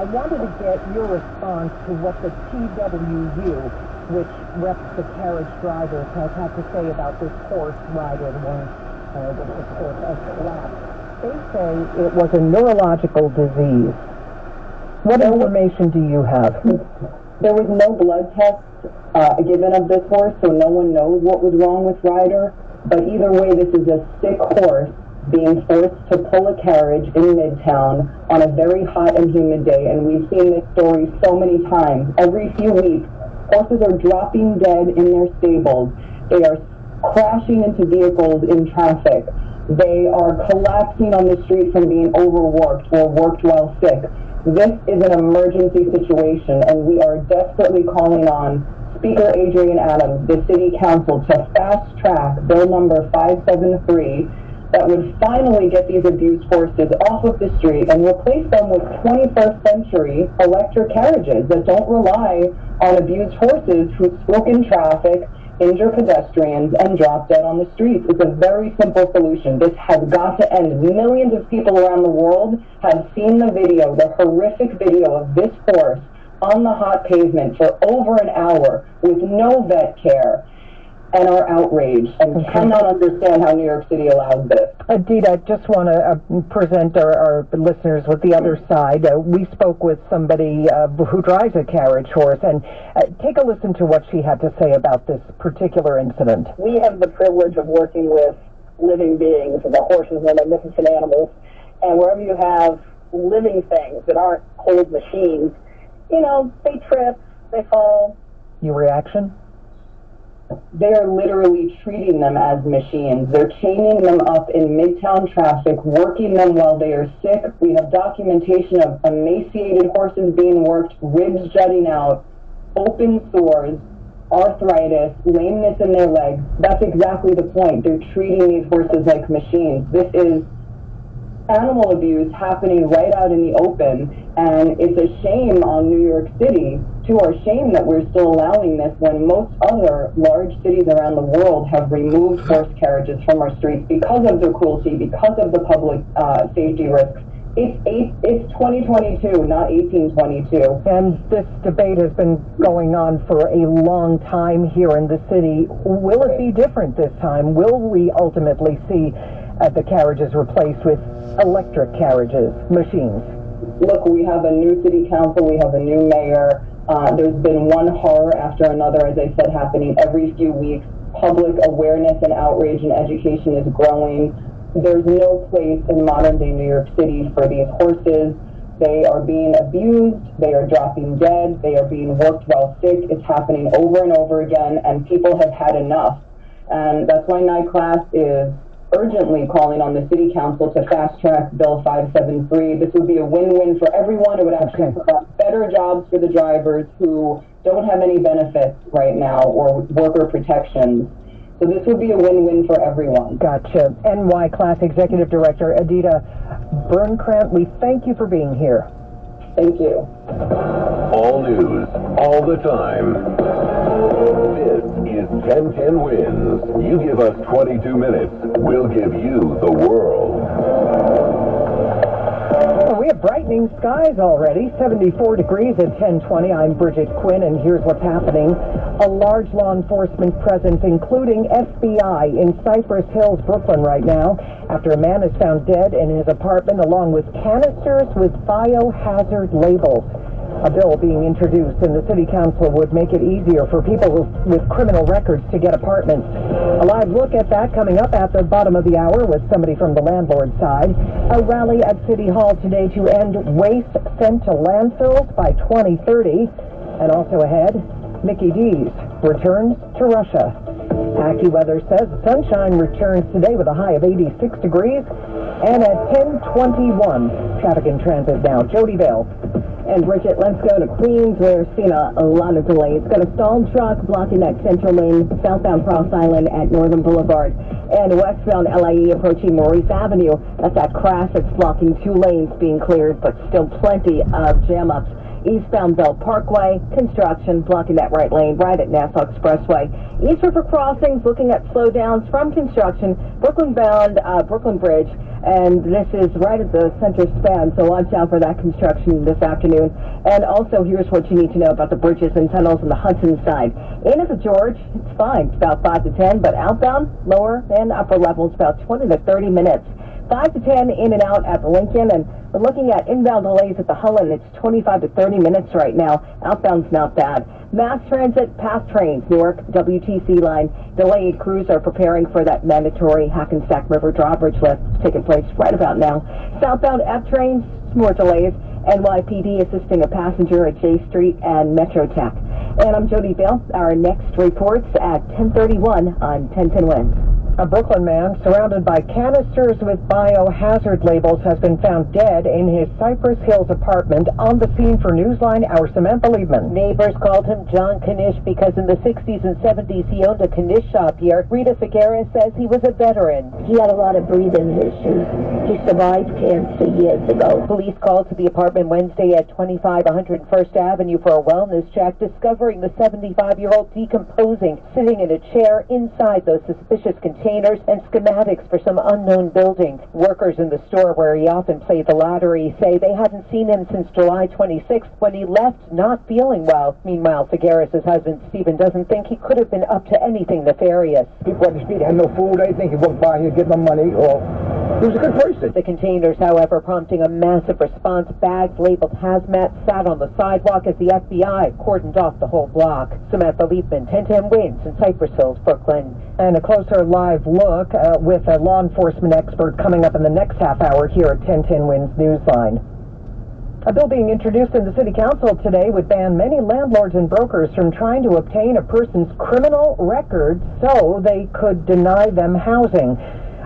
I wanted to get your response to what the TWU, which reps the carriage drivers, has had to say about this horse rider, the one with this horse has collapsed. They say it was a neurological disease. What information do you have? There was no blood test given of this horse, so no one knows what was wrong with Ryder. But either way, this is a sick horse being forced to pull a carriage in Midtown on a very hot and humid day, and we've seen this story so many times. Every few weeks, horses are dropping dead in their stables. They are crashing into vehicles in traffic. They are collapsing on the street from being overworked or worked while sick. This is an emergency situation, and we are desperately calling on Speaker Adrian Adams, the City Council, to fast-track Bill number 573 that would finally get these abused horses off of the street and replace them with 21st century electric carriages that don't rely on abused horses who spook in traffic, injure pedestrians, and drop dead on the streets. It's a very simple solution. This has got to end. Millions of people around the world have seen the video, the horrific video of this horse on the hot pavement for over an hour with no vet care, and are outraged and cannot understand how New York City allows this. Adita, I just want to present our listeners with the other side. We spoke with somebody who drives a carriage horse, and take a listen to what she had to say about this particular incident. We have the privilege of working with living beings, and the horses are magnificent animals, and wherever you have living things that aren't cold machines, you know, they trip, they fall. Your reaction? They are literally treating them as machines. They're chaining them up in Midtown traffic, working them while they are sick. We have documentation of emaciated horses being worked, ribs jutting out, open sores, arthritis, lameness in their legs. That's exactly the point. They're treating these horses like machines. This is animal abuse happening right out in the open, and it's a shame on New York City, to our shame, that we're still allowing this when most other large cities around the world have removed horse carriages from our streets because of their cruelty, because of the public safety risks. It's 2022, not 1822. And this debate has been going on for a long time here in the city. Will it be different this time? Will we ultimately see the carriages replaced with electric carriages, machines? Look, we have a new city council, we have a new mayor. There's been one horror after another, as I said, happening every few weeks. Public awareness and outrage and education is growing. There's no place in modern-day New York City for these horses. They are being abused, they are dropping dead, they are being worked while sick. It's happening over and over again, and people have had enough. And that's why NICLAS is urgently calling on the City Council to fast-track Bill 573. This would be a win-win for everyone. It would actually provide better jobs for the drivers who don't have any benefits right now or worker protections. So this would be a win-win for everyone. Gotcha. NY Class Executive Director Adita Burnkrant, we thank you for being here. Thank you. All news, all the time. This is 1010 Wins. You give us 22 minutes, we'll give you the world. Well, we have brightening skies already, 74 degrees at 10:20. I'm Bridget Quinn, and here's what's happening. A large law enforcement presence, including FBI, in Cypress Hills, Brooklyn right now, after a man is found dead in his apartment along with canisters with biohazard labels. A bill being introduced in the City Council would make it easier for people with criminal records to get apartments. A live look at that coming up at the bottom of the hour with somebody from the landlord side. A rally at City Hall today to end waste sent to landfills by 2030. And also ahead, Mickey D's returns to Russia. AccuWeather says sunshine returns today with a high of 86 degrees. And at 10:21, traffic and transit now. Jody Bell. And Bridget, let's go to Queens. We're seeing a lot of delays. Got a stalled truck blocking that central lane, southbound Cross Island at Northern Boulevard, and westbound LIE approaching Maurice Avenue. That's that crash that's blocking 2 lanes being cleared, but still plenty of jam-ups Eastbound Bell Parkway, construction blocking that right lane right at Nassau Expressway. East River crossings looking at slowdowns from construction, Brooklyn-bound Brooklyn Bridge, and this is right at the center span, so watch out for that construction this afternoon. And also, here's what you need to know about the bridges and tunnels on the Hudson side. In at the George, it's fine. It's about 5 to 10, but outbound, lower and upper levels, about 20 to 30 minutes. 5 to 10 in and out at the Lincoln, and we're looking at inbound delays at the Hullen. It's 25 to 30 minutes right now. Outbound's not bad. Mass transit, past trains, Newark WTC line delayed. Crews are preparing for that mandatory Hackensack River drawbridge lift taking place right about now. Southbound F trains, more delays. NYPD assisting a passenger at J Street and Metro Tech. And I'm Jody Bale. Our next reports at 10:31 on 1010 Wins. A Brooklyn man surrounded by canisters with biohazard labels has been found dead in his Cypress Hills apartment. On the scene for Newsline, our Samantha Liebman. Neighbors called him John Knish because in the 60s and 70s he owned a Knish shop here. Rita Figueres says he was a veteran. He had a lot of breathing issues. He survived cancer years ago. Police called to the apartment Wednesday at 25 101st Avenue for a wellness check, discovering the 75-year-old decomposing, sitting in a chair inside those suspicious containers and schematics for some unknown building. Workers in the store where he often played the lottery say they hadn't seen him since July 26th when he left not feeling well. Meanwhile, Figueres' husband Stephen doesn't think he could have been up to anything nefarious. People on the street had no food, anything. He walked by here, get my money, or he was a good person. The containers, however, prompting a massive response. Bags labeled hazmat sat on the sidewalk as the FBI cordoned off the whole block. Samantha Liebman, 1010 Wins in Cypress Hills, Brooklyn. And a closer live look with a law enforcement expert coming up in the next half hour here at 1010 Wins Newsline. A bill being introduced in the City Council today would ban many landlords and brokers from trying to obtain a person's criminal record so they could deny them housing.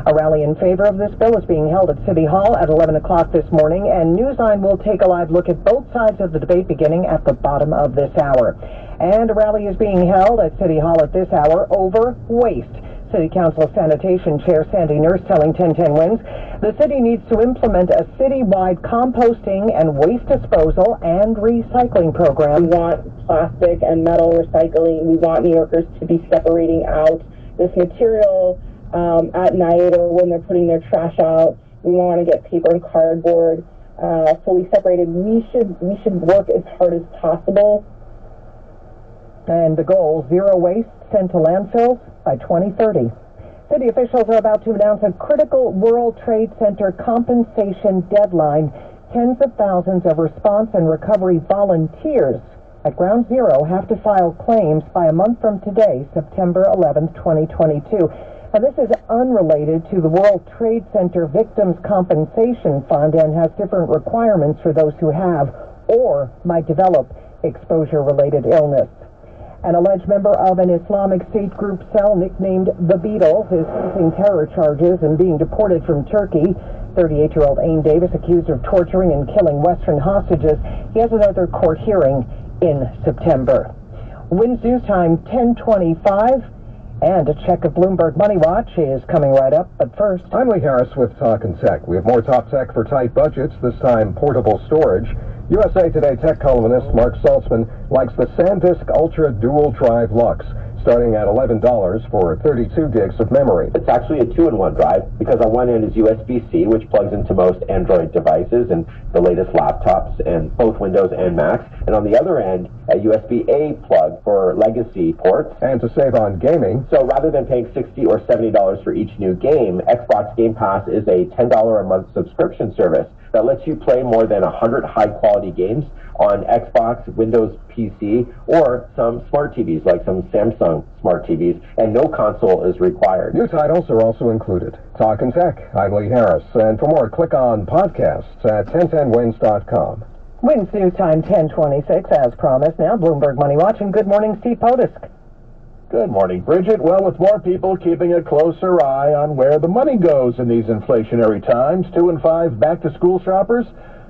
A rally in favor of this bill is being held at City Hall at 11 o'clock this morning, and Newsline will take a live look at both sides of the debate beginning at the bottom of this hour. And a rally is being held at City Hall at this hour over waste. City Council Sanitation Chair Sandy Nurse telling 1010 Wins the city needs to implement a citywide composting and waste disposal and recycling program. We want plastic and metal recycling. We want New Yorkers to be separating out this material at night or when they're putting their trash out. We want to get paper and cardboard fully separated. We should work as hard as possible. And the goal, zero waste sent to landfills by 2030. City officials are about to announce a critical World Trade Center compensation deadline. Tens of thousands of response and recovery volunteers at Ground Zero have to file claims by a month from today, September 11th, 2022. And this is unrelated to the World Trade Center Victims Compensation Fund and has different requirements for those who have or might develop exposure-related illness. An alleged member of an Islamic State group cell nicknamed the Beatles is facing terror charges and being deported from Turkey. 38-year-old Aim Davis accused of torturing and killing Western hostages. He has another court hearing in September. Wins News Time 10:25. And a check of Bloomberg Money Watch is coming right up, but first... I'm Lee Harris with Talk and Tech. We have more top tech for tight budgets, this time portable storage. USA Today tech columnist Mark Saltzman likes the SanDisk Ultra Dual Drive Lux, starting at $11 for 32 gigs of memory. It's actually a two-in-one drive because on one end is USB-C, which plugs into most Android devices and the latest laptops and both Windows and Macs, and on the other end, a USB-A plug for legacy ports. And to save on gaming. So rather than paying $60 or $70 for each new game, Xbox Game Pass is a $10 a month subscription service that lets you play more than 100 high-quality games on Xbox, Windows PC, or some smart TVs, like some Samsung smart TVs, and no console is required. New titles are also included. Talk and Tech, I'm Lee Harris. And for more, click on podcasts at 1010wins.com. Wins News Time 10:26, as promised. Now, Bloomberg Money Watch, and good morning, Steve Potisk. Good morning, Bridget. Well, with more people keeping a closer eye on where the money goes in these inflationary times, 2 in 5 back-to-school shoppers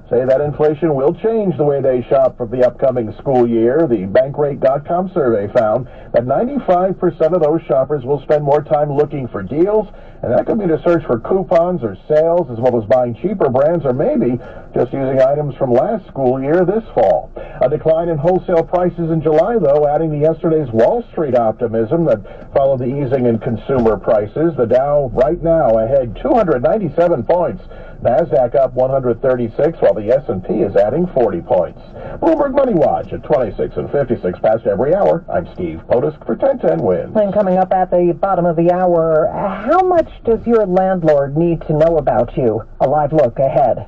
say that inflation will change the way they shop for the upcoming school year. The Bankrate.com survey found that 95% of those shoppers will spend more time looking for deals, and that could mean a search for coupons or sales, as well as buying cheaper brands, or maybe just using items from last school year this fall. A decline in wholesale prices in July, though, adding to yesterday's Wall Street optimism that followed the easing in consumer prices. The Dow right now ahead 297 points. NASDAQ up 136, while the S&P is adding 40 points. Bloomberg Money Watch at 26 and 56 past every hour. I'm Steve Potusk for 1010 Wins. And coming up at the bottom of the hour, how much does your landlord need to know about you? A live look ahead.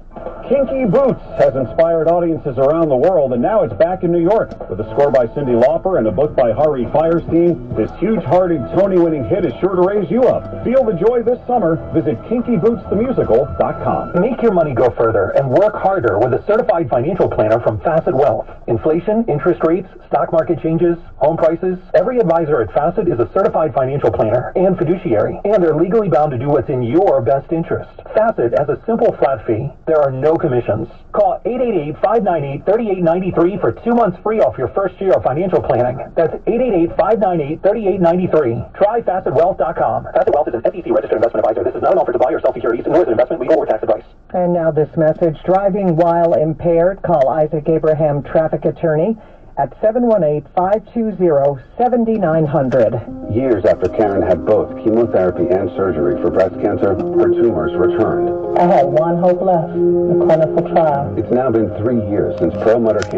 Kinky Boots has inspired audiences around the world, and now it's back in New York. With a score by Cyndi Lauper and a book by Hari Firestein, this huge-hearted Tony-winning hit is sure to raise you up. Feel the joy this summer. Visit KinkyBootsTheMusical.com. Make your money go further and work harder with a certified financial planner from Facet Wealth. Inflation, interest rates, stock market changes, home prices. Every advisor at Facet is a certified financial planner and fiduciary, and they're legally bound to do what's in your best interest. Facet has a simple flat fee. There are no commissions. Call 888-598-3893 for 2 months free off your first year of financial planning. That's 888-598-3893. Try FacetWealth.com. Facet Wealth is an SEC registered investment advisor. This is not an offer to buy or sell securities, nor is an investment, legal, or tax advice. And now this message. Driving while impaired, call Isaac Abraham, traffic attorney, at 718-520-7900. Years after Karen had both chemotherapy and surgery for breast cancer, her tumors returned. I had one hope left, the clinical trial. It's now been 3 years since Perlmutter Cancer